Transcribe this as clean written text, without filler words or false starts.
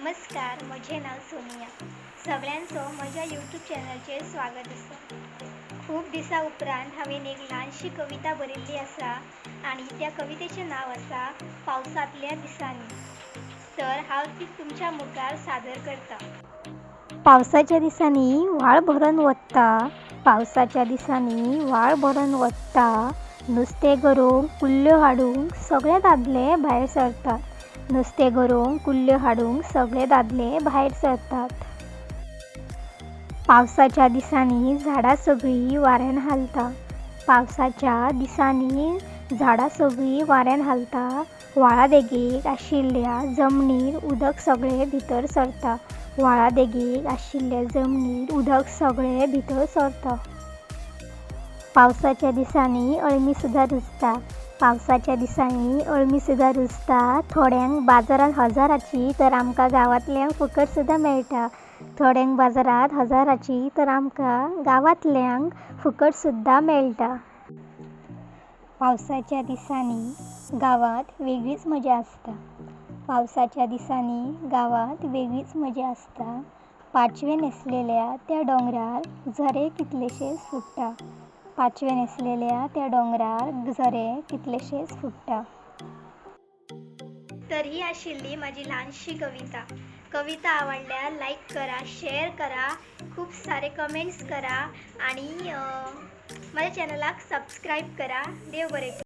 नमस्कार, म्हजें नाव सोनिया. सगळ्यांचं म्हज्या यूट्यूब चॅनलचेर स्वागत आसा. खूब दिसां उपरांत हांवें एक ल्हानशी कविता बरयल्ली आसा आनी त्या कवितेचें नांव आसा पावसांतल्या दिसांनी. तर हांव ती तुमच्या मुखार सादर करतां. पावसाच्या दिसांनी व्हाळ भरून वता, पावसाच्या दिसांनी व्हाळ भरून वता. नुस्तें गरोवंक कुल्ल्यो हाडूंक सगळे दादले भायर सरतात. नुस्तें गरोवंक कुल्ल्यो हाडूंक सगळे दादले भायर सरतात. पावसाच्या दिसांनी झाडां सगळीं वाऱ्यान हालता. पावसाच्या दिसांनी झाडां सगळीं वाऱ्यान हालता. व्हाळा देगेक आशिल्ल्या जमनीर उदक सगळे भितर सरता. व्हाळा देगेक आशिल्ल्या जमनीर उदक सगळे भितर सरता. पावसाच्या दिसांनी अळमी सुद्दां रुजता. पावसाच्या दिसांनी अळमी सुद्दां रुजता. थोड्यांक बाजारांत हजाराची तर आमकां गांवांतल्यांक फुकट सुद्दां मेळटा. थोड्यांक बाजारांत हजाराची तर आमकां गांवांतल्यांक फुकट सुद्दां मेळटा. पावसाच्या दिसांनी गांवांत वेगळीच मजा आसता. पावसाच्या दिसांनी गांवांत वेगळीच मजा आसता. पाचवे न्हेसलेल्या त्या दोंगरार झरे कितलेशेच फुट्टा. पाचवे न्हेसलेल्या त्या दोंगरार झरे कितलेशेच फुट्टा. तर ही आशिल्ली माझी ल्हानशी कविता. कविता आवडल्यार लाईक करा, शेअर करा, खूप सारे कमेंट्स करा आणि माझ्या चॅनलाक सबस्क्राईब करा. देव बरें करूं.